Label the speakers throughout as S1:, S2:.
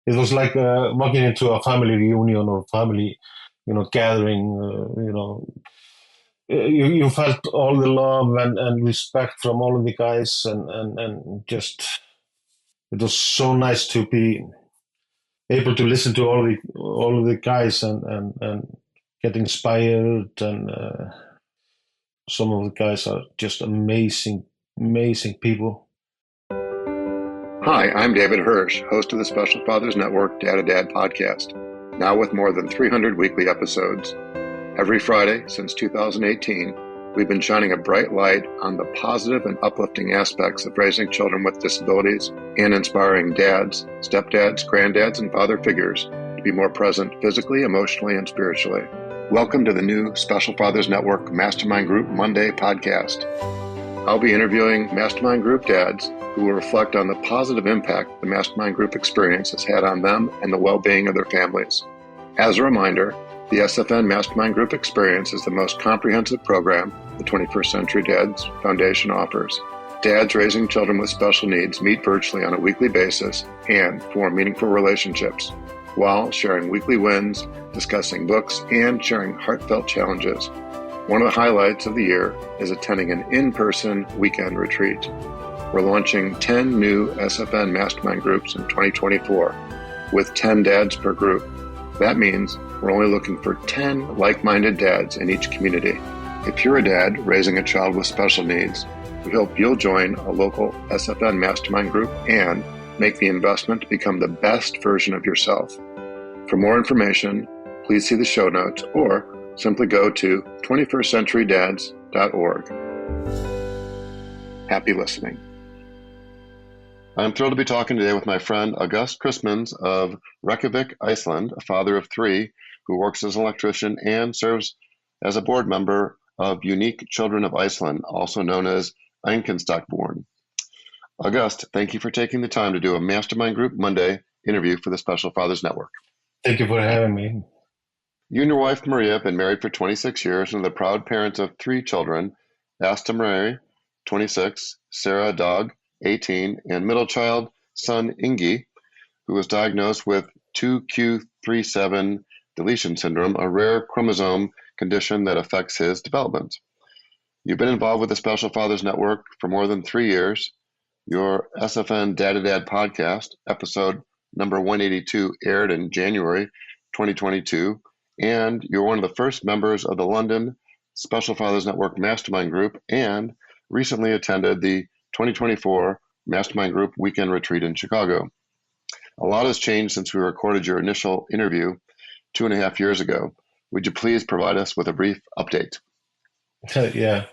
S1: it was like walking into a family reunion or family, gathering. You felt all the love and respect from all of the guys, and just it was so nice to be able to listen to all of the guys and get inspired. And some of the guys are just amazing people.
S2: Hi, I'm David Hirsch, host of the Special Fathers Network Dad to Dad podcast, now with more than 300 weekly episodes. Every Friday since 2018, we've been shining a bright light on the positive and uplifting aspects of raising children with disabilities and inspiring dads, stepdads, granddads, and father figures to be more present physically, emotionally, and spiritually. Welcome to the new Special Fathers Network Mastermind Group Monday podcast. I'll be interviewing Mastermind Group dads who will reflect on the positive impact the Mastermind Group experience has had on them and the well-being of their families. As a reminder, the SFN Mastermind Group experience is the most comprehensive program the 21st Century Dads Foundation offers. Dads raising children with special needs meet virtually on a weekly basis and form meaningful relationships while sharing weekly wins, discussing books, and sharing heartfelt challenges. One of the highlights of the year is attending an in-person weekend retreat. We're launching 10 new SFN Mastermind Groups in 2024 with 10 dads per group. That means we're only looking for 10 like-minded dads in each community. If you're a dad raising a child with special needs, we hope you'll join a local SFN Mastermind Group and make the investment to become the best version of yourself. For more information, please see the show notes or simply go to 21stcenturydads.org. Happy listening. I'm thrilled to be talking today with my friend Agust Kristmanns of Reykjavík, Iceland, a father of three who works as an electrician and serves as a board member of Unique Children of Iceland, also known as Einstokborn. Agust, thank you for taking the time to do a Mastermind Group Monday interview for the Special Fathers Network.
S1: Thank you for having me.
S2: You and your wife, Maria, have been married for 26 years and are the proud parents of three children, Asta Mary, 26, Sara Dogg, 18, and middle child son, Ingi, who was diagnosed with 2q37 deletion syndrome, a rare chromosome condition that affects his development. You've been involved with the Special Fathers Network for more than 3 years. Your SFN Dad to Dad podcast, episode number 182, aired in January 2022, and you're one of the first members of the London Special Fathers Network Mastermind Group and recently attended the 2024 Mastermind Group Weekend Retreat in Chicago. A lot has changed since we recorded your initial interview 2.5 years ago. Would you please provide us with a brief update?
S1: Yeah,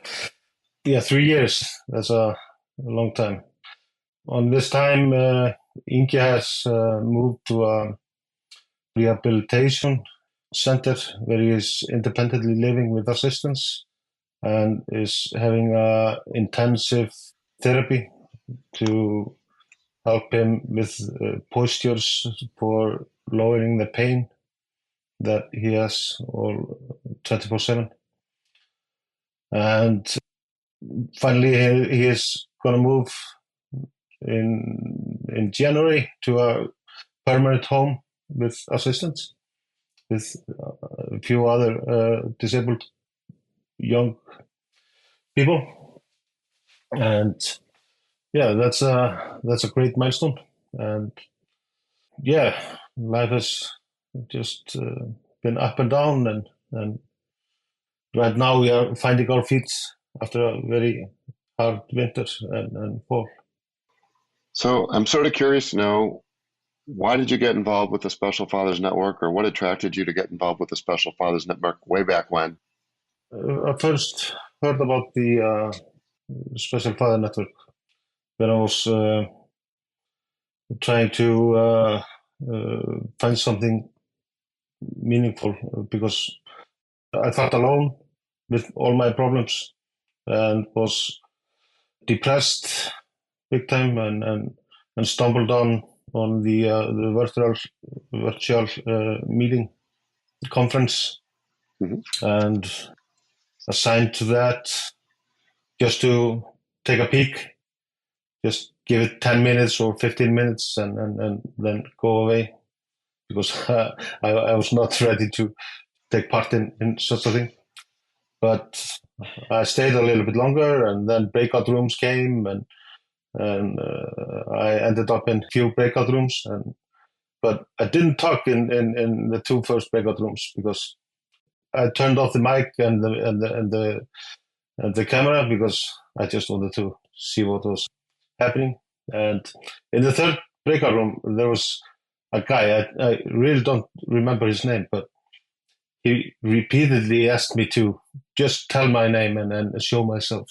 S1: 3 years. That's a long time. On this time, Ingi has moved to a rehabilitation center where he is independently living with assistance and is having intensive therapy to help him with postures for lowering the pain that he has all 24/7. And finally, he is going to move in January to a permanent home with assistance, with a few other disabled young people. And yeah, that's a great milestone. And yeah, life has just been up and down, and right now we are finding our feet after a very hard winter and fall.
S2: So I'm sort of curious to know, why did you get involved with the Special Fathers Network, or what attracted you to get involved with the Special Fathers Network way back when?
S1: I first heard about the Special Father Network when I was trying to find something meaningful, because I felt alone with all my problems and was depressed big time, and stumbled on the virtual meeting conference, and assigned to that just to take a peek, just give it 10 minutes or 15 minutes and then go away. because I was not ready to take part in such a thing. But I stayed a little bit longer, and then breakout rooms came, and I ended up in a few breakout rooms. But I didn't talk in the two first breakout rooms because I turned off the mic and the camera because I just wanted to see what was happening. And in the third breakout room, there was a guy, I really don't remember his name, but he repeatedly asked me to just tell my name and show myself,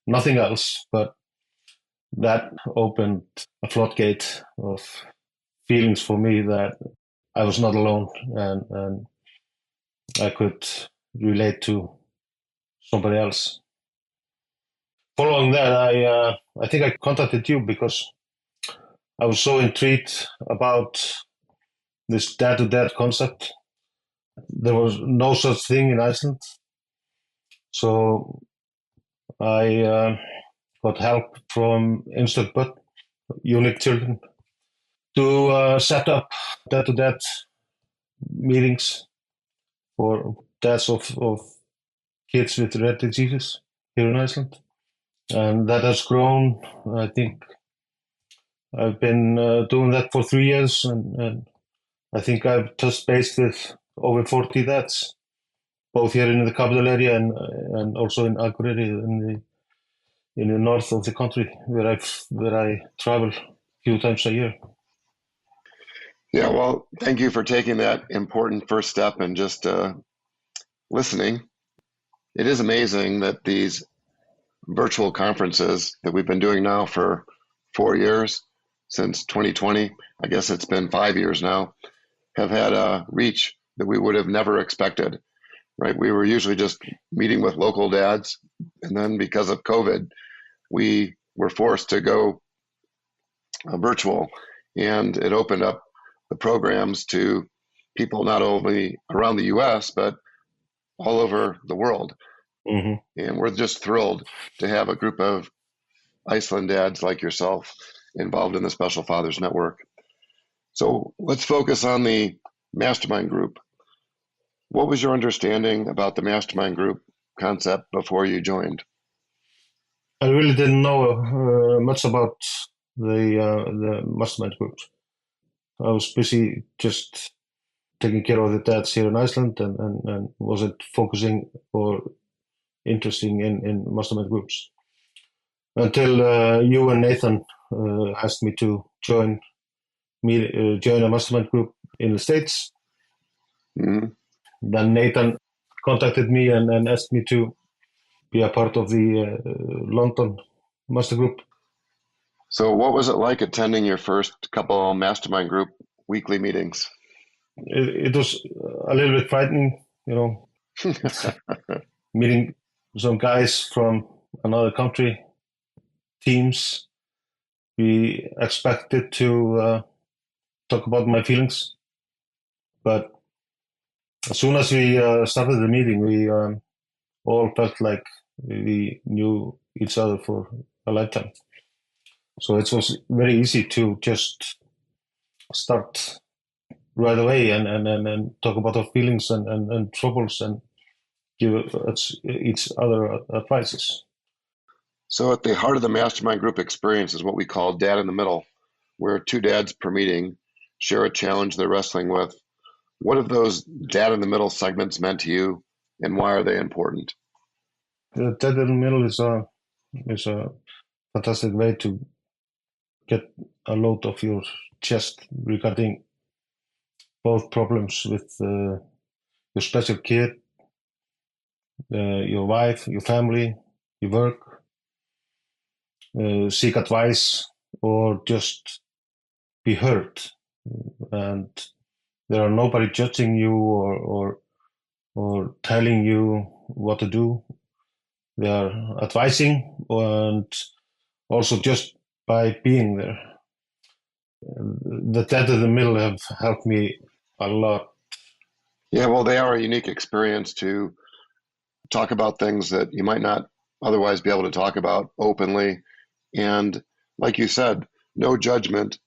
S1: nothing else. But that opened a floodgate of feelings for me that I was not alone, and I could relate to somebody else. Following that, I think I contacted you because I was so intrigued about this dad-to-dad concept. There was no such thing in Iceland. So I got help from Einstokborn, Unique Children, to set up dad-to-dad meetings for dads of kids with rare diseases here in Iceland. And that has grown. I think I've been doing that for 3 years, and I think I've touched base with over 40 dads, both here in the capital area and also in Akureyri in the north of the country, where I travel a few times a year.
S2: Yeah, well, thank you for taking that important first step and just listening. It is amazing that these virtual conferences that we've been doing now for 4 years, since 2020, I guess it's been 5 years now, have had a reach that we would have never expected, right? We were usually just meeting with local dads, and then because of COVID, we were forced to go virtual, and it opened up the programs to people not only around the US, but all over the world.
S1: Mm-hmm.
S2: And we're just thrilled to have a group of Iceland dads like yourself involved in the Special Fathers Network. So let's focus on the mastermind group. What was your understanding about the mastermind group concept before you joined?
S1: I really didn't know much about the mastermind groups. I was busy just taking care of the dads here in Iceland and wasn't focusing or interested in mastermind groups until you and Nathan asked me to join a mastermind group in the States.
S2: Mm-hmm.
S1: Then Nathan contacted me and asked me to be a part of the London master group.
S2: So what was it like attending your first couple mastermind group weekly meetings?
S1: It was a little bit frightening, meeting some guys from another country, teams. We expected to talk about my feelings, but as soon as we started the meeting, we all felt like we knew each other for a lifetime. So it was very easy to just start right away and talk about our feelings and troubles and give each other advices.
S2: So at the heart of the mastermind group experience is what we call Dad in the Middle, where 2 dads per meeting share a challenge they're wrestling with. What have those Dad in the Middle segments meant to you, and why are they important?
S1: The Dad in the Middle is a fantastic way to get a load off your chest regarding both problems with your special kid, your wife, your family, your work, seek advice, or just be heard. And there are nobody judging you or telling you what to do. They are advising, and also just by being there. The Dad in the Middle have helped me a lot.
S2: Yeah, well, they are a unique experience to talk about things that you might not otherwise be able to talk about openly. And like you said, no judgment,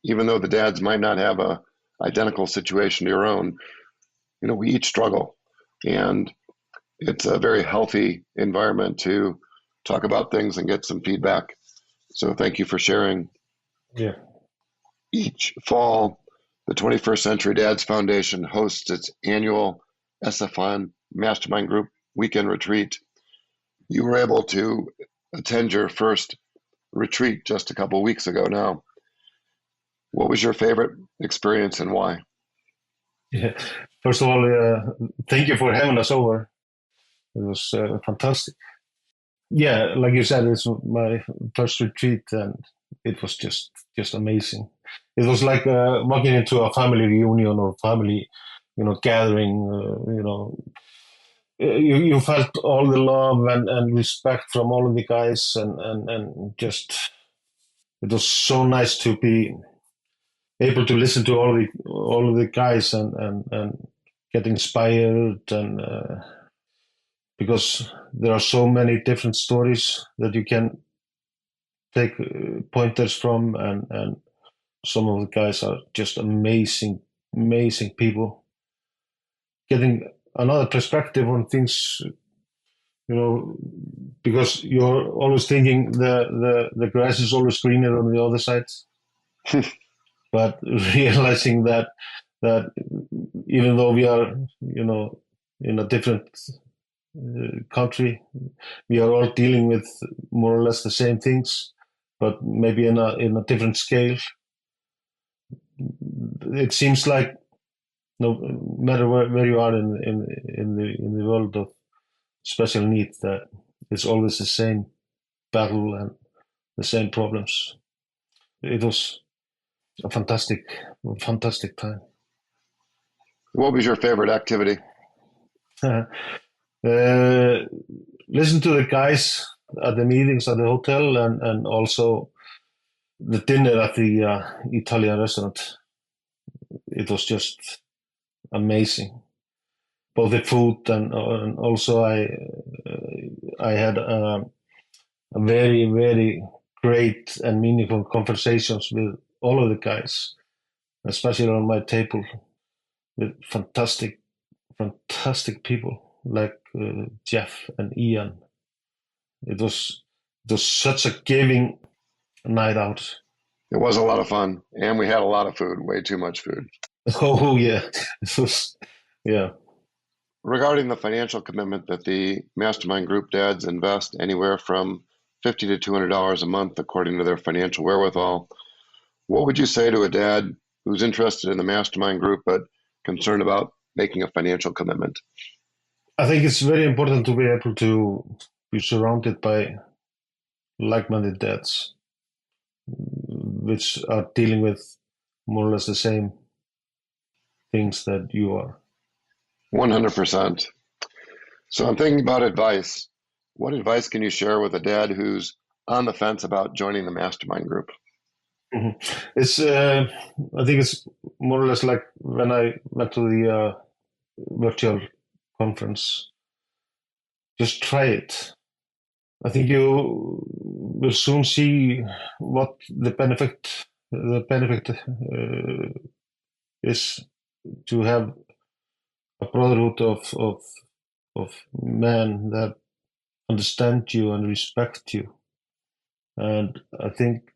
S2: even though the dads might not have a identical situation to your own. We each struggle, and it's a very healthy environment to talk about things and get some feedback. So thank you for sharing.
S1: Yeah.
S2: Each fall, the 21st Century Dads Foundation hosts its annual SFN Mastermind Group weekend retreat. You were able to attend your first retreat just a couple weeks ago now. What was your favorite experience and why?
S1: Yeah. First of all, thank you for having us over. It was fantastic. Yeah, like you said, it's my first retreat, and it was just amazing. It was like walking into a family reunion or family, gathering. You felt all the love and respect from all of the guys, and just it was so nice to be able to listen to all of the guys and get inspired and. Because there are so many different stories that you can take pointers from, and some of the guys are just amazing people. Getting another perspective on things, because you're always thinking the grass is always greener on the other side, but realizing that even though we are, in a different country, we are all dealing with more or less the same things, but maybe in a different scale. It seems like no matter where you are in the world of special needs, that it's always the same battle and the same problems. It was a fantastic time.
S2: What was your favorite activity?
S1: Listen to the guys at the meetings at the hotel, and also the dinner at the Italian restaurant. It was just amazing, both the food and also I had a very great and meaningful conversations with all of the guys, especially on my table, with fantastic people like Jeff and Ian. It was such a giving night out.
S2: It was a lot of fun, and we had a lot of food, way too much food.
S1: Oh yeah, it was, yeah.
S2: Regarding the financial commitment that the Mastermind Group dads invest anywhere from $50 to $200 a month, according to their financial wherewithal, what would you say to a dad who's interested in the Mastermind Group but concerned about making a financial commitment?
S1: I think it's very important to be able to be surrounded by like-minded dads, which are dealing with more or less the same things that you are.
S2: 100%. So I'm thinking about advice. What advice can you share with a dad who's on the fence about joining the Mastermind Group?
S1: Mm-hmm. It's I think it's more or less like when I went to the virtual conference. Just try it. I think you will soon see what the benefit is to have a brotherhood of men that understand you and respect you. And I think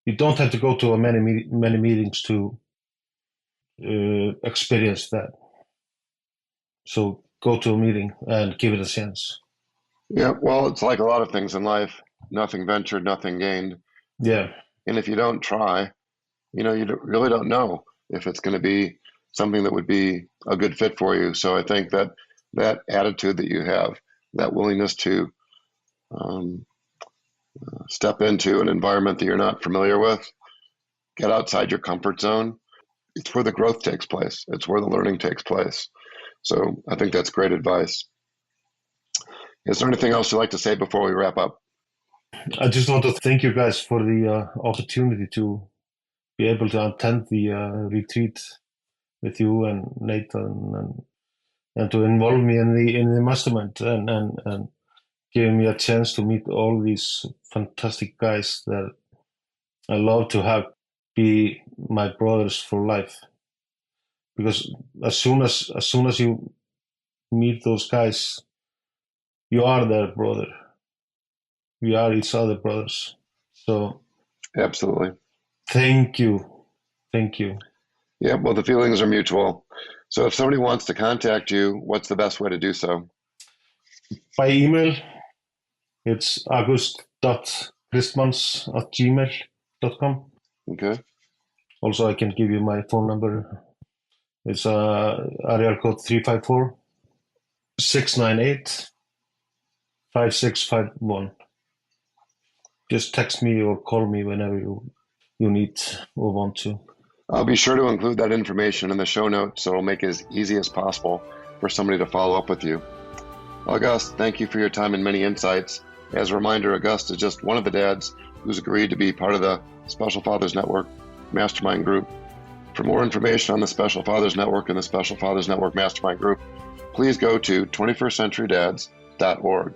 S1: you don't have to go to many meetings to experience that. So go to a meeting and give it a chance.
S2: Yeah, well, it's like a lot of things in life. Nothing ventured, nothing gained.
S1: Yeah.
S2: And if you don't try, you really don't know if it's going to be something that would be a good fit for you. So I think that attitude that you have, that willingness to step into an environment that you're not familiar with, get outside your comfort zone, it's where the growth takes place. It's where the learning takes place. So I think that's great advice. Is there anything else you'd like to say before we wrap up?
S1: I just want to thank you guys for the opportunity to be able to attend the retreat with you and Nathan, and to involve me in the mastermind, and giving me a chance to meet all these fantastic guys that I love to have be my brothers for life. because as soon as you meet those guys, you are their brother. We are each other brothers. So
S2: absolutely.
S1: Thank you.
S2: Yeah, well, the feelings are mutual. So if somebody wants to contact you, what's the best way to do so?
S1: By email, it's agust.kristmanns@gmail.com.
S2: Okay.
S1: Also, I can give you my phone number. It's area code 354-698-5651. Just text me or call me whenever you need or want to.
S2: I'll be sure to include that information in the show notes so it'll make it as easy as possible for somebody to follow up with you. Agust, thank you for your time and many insights. As a reminder, Agust is just one of the dads who's agreed to be part of the Special Fathers Network Mastermind Group. For more information on the Special Fathers Network and the Special Fathers Network Mastermind Group, please go to 21stcenturydads.org.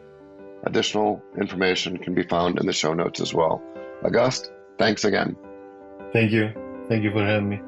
S2: Additional information can be found in the show notes as well. Agust, thanks again.
S1: Thank you. Thank you for having me.